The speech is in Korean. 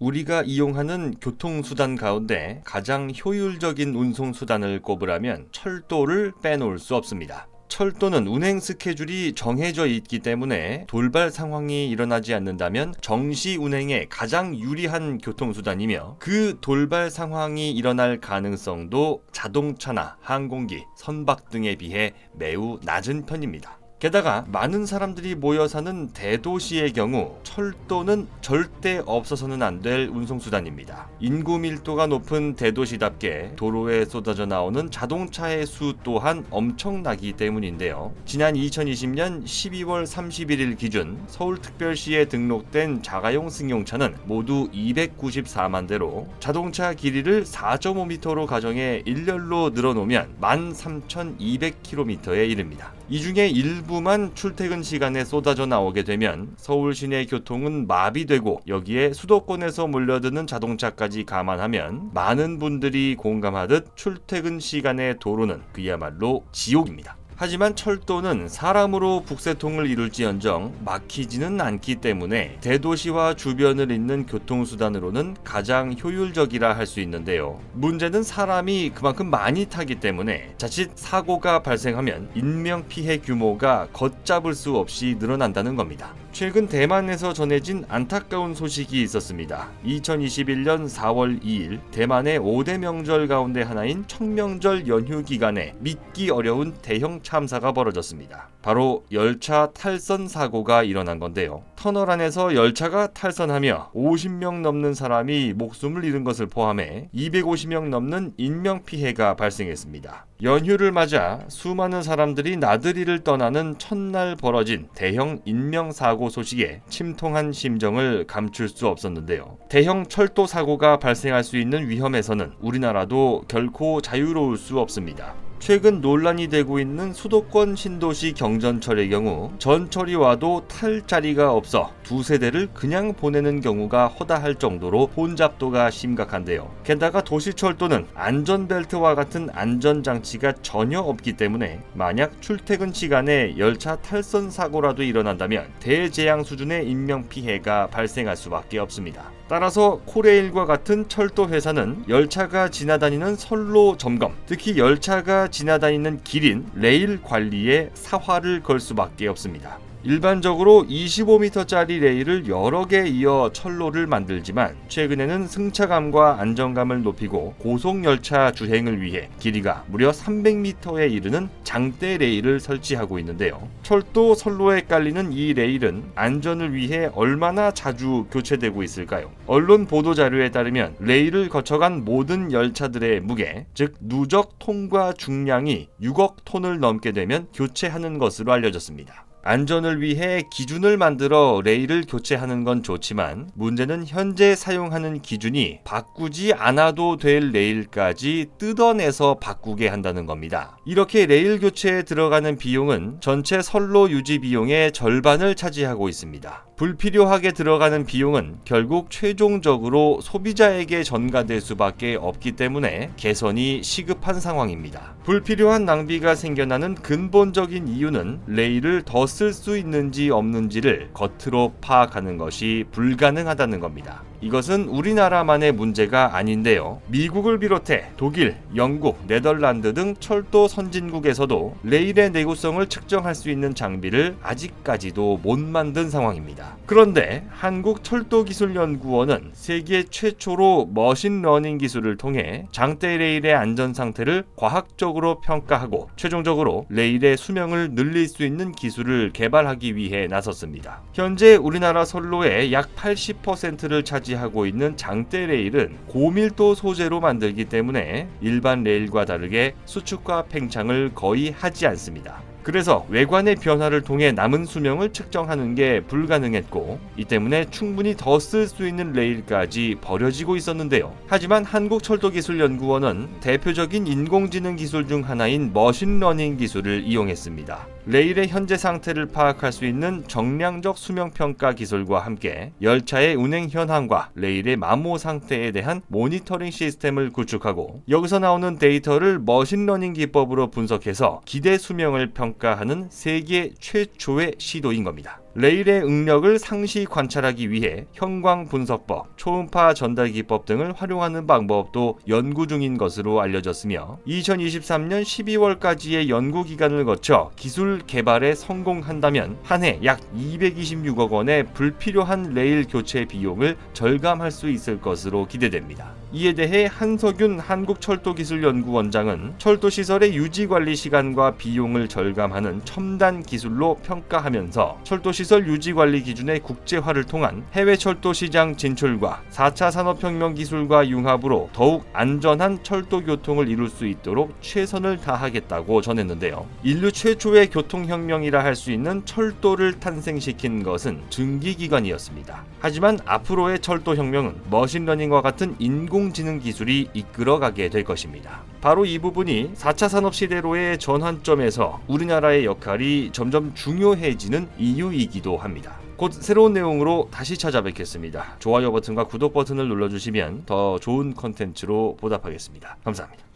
우리가 이용하는 교통수단 가운데 가장 효율적인 운송수단을 꼽으라면 철도를 빼놓을 수 없습니다. 철도는 운행 스케줄이 정해져 있기 때문에 돌발 상황이 일어나지 않는다면 정시 운행에 가장 유리한 교통수단이며, 그 돌발 상황이 일어날 가능성도 자동차나 항공기, 선박 등에 비해 매우 낮은 편입니다. 게다가 많은 사람들이 모여 사는 대도시의 경우 철도는 절대 없어서는 안 될 운송수단입니다. 인구 밀도가 높은 대도시답게 도로에 쏟아져 나오는 자동차의 수 또한 엄청나기 때문인데요. 지난 2020년 12월 31일 기준 서울특별시에 등록된 자가용 승용차는 모두 294만 대로 자동차 길이를 4.5m로 가정해 일렬로 늘어놓으면 13,200km에 이릅니다. 이 중에 일부만 출퇴근 시간에 쏟아져 나오게 되면 서울 시내 교통은 마비되고, 여기에 수도권에서 몰려드는 자동차까지 감안하면 많은 분들이 공감하듯 출퇴근 시간의 도로는 그야말로 지옥입니다. 하지만 철도는 사람으로 북새통을 이룰지언정 막히지는 않기 때문에 대도시와 주변을 잇는 교통수단으로는 가장 효율적이라 할 수 있는데요. 문제는 사람이 그만큼 많이 타기 때문에 자칫 사고가 발생하면 인명피해 규모가 걷잡을 수 없이 늘어난다는 겁니다. 최근 대만에서 전해진 안타까운 소식이 있었습니다. 2021년 4월 2일 대만의 5대 명절 가운데 하나인 청명절 연휴 기간에 믿기 어려운 대형 참사가 벌어졌습니다. 바로 열차 탈선 사고가 일어난 건데요. 터널 안에서 열차가 탈선하며 50명 넘는 사람이 목숨을 잃은 것을 포함해 250명 넘는 인명피해가 발생했습니다. 연휴를 맞아 수많은 사람들이 나들이를 떠나는 첫날 벌어진 대형 인명사고 소식에 침통한 심정을 감출 수 없었는데요. 대형 철도 사고가 발생할 수 있는 위험에서는 우리나라도 결코 자유로울 수 없습니다. 최근 논란이 되고 있는 수도권 신도시 경전철의 경우 전철이 와도 탈 자리가 없어 두세 대를 그냥 보내는 경우가 허다할 정도로 혼잡도가 심각한데요. 게다가 도시철도는 안전벨트와 같은 안전장치가 전혀 없기 때문에 만약 출퇴근 시간에 열차 탈선 사고라도 일어난다면 대재앙 수준의 인명피해가 발생할 수밖에 없습니다. 따라서 코레일과 같은 철도 회사는 열차가 지나다니는 선로 점검, 특히 열차가 지나다니는 길인 레일 관리에 사활을 걸 수밖에 없습니다. 일반적으로 25m짜리 레일을 여러 개 이어 철로를 만들지만 최근에는 승차감과 안정감을 높이고 고속열차 주행을 위해 길이가 무려 300m에 이르는 장대 레일을 설치하고 있는데요. 철도 선로에 깔리는 이 레일은 안전을 위해 얼마나 자주 교체되고 있을까요? 언론 보도 자료에 따르면 레일을 거쳐간 모든 열차들의 무게, 즉 누적 통과 중량이 6억 톤을 넘게 되면 교체하는 것으로 알려졌습니다. 안전을 위해 기준을 만들어 레일을 교체하는 건 좋지만 문제는 현재 사용하는 기준이 바꾸지 않아도 될 레일까지 뜯어내서 바꾸게 한다는 겁니다. 이렇게 레일 교체에 들어가는 비용은 전체 선로 유지 비용의 절반을 차지하고 있습니다. 불필요하게 들어가는 비용은 결국 최종적으로 소비자에게 전가될 수밖에 없기 때문에 개선이 시급한 상황입니다. 불필요한 낭비가 생겨나는 근본적인 이유는 레일을 더 쓸 수 있는지 없는지를 겉으로 파악하는 것이 불가능하다는 겁니다. 이것은 우리나라만의 문제가 아닌데요. 미국을 비롯해 독일, 영국, 네덜란드 등 철도 선진국에서도 레일의 내구성을 측정할 수 있는 장비를 아직까지도 못 만든 상황입니다. 그런데 한국철도기술연구원은 세계 최초로 머신러닝 기술을 통해 장대 레일의 안전 상태를 과학적으로 평가하고 최종적으로 레일의 수명을 늘릴 수 있는 기술을 개발하기 위해 나섰습니다. 현재 우리나라 선로의 약 80%를 차지하고 있는 장대 레일은 고밀도 소재로 만들기 때문에 일반 레일과 다르게 수축과 팽창을 거의 하지 않습니다. 그래서 외관의 변화를 통해 남은 수명을 측정하는 게 불가능했고, 이 때문에 충분히 더 쓸 수 있는 레일까지 버려지고 있었는데요. 하지만 한국철도기술연구원은 대표적인 인공지능 기술 중 하나인 머신러닝 기술을 이용했습니다. 레일의 현재 상태를 파악할 수 있는 정량적 수명평가 기술과 함께 열차의 운행 현황과 레일의 마모 상태에 대한 모니터링 시스템을 구축하고, 여기서 나오는 데이터를 머신러닝 기법으로 분석해서 기대 수명을 평가하는 세계 최초의 시도인 겁니다. 레일의 응력을 상시 관찰하기 위해 형광 분석법, 초음파 전달 기법 등을 활용하는 방법도 연구 중인 것으로 알려졌으며 2023년 12월까지의 연구 기간을 거쳐 기술 개발에 성공한다면 한 해 약 226억 원의 불필요한 레일 교체 비용을 절감할 수 있을 것으로 기대됩니다. 이에 대해 한석윤 한국철도기술연구원장은 철도시설의 유지관리 시간과 비용을 절감하는 첨단 기술로 평가하면서 철도시설 유지관리 기준의 국제화를 통한 해외 철도 시장 진출과 4차 산업혁명 기술과 융합으로 더욱 안전한 철도교통을 이룰 수 있도록 최선을 다하겠다고 전했는데요. 인류 최초의 교통혁명이라 할 수 있는 철도를 탄생시킨 것은 증기기관이었습니다. 하지만 앞으로의 철도혁명은 머신러닝과 같은 인공지능 기술이 이끌어가게 될 것입니다. 바로 이 부분이 4차 산업시대로의 전환점에서 우리나라의 역할이 점점 중요해지는 이유이기도 합니다. 곧 새로운 내용으로 다시 찾아뵙겠습니다. 좋아요 버튼과 구독 버튼을 눌러주시면 더 좋은 컨텐츠로 보답하겠습니다. 감사합니다.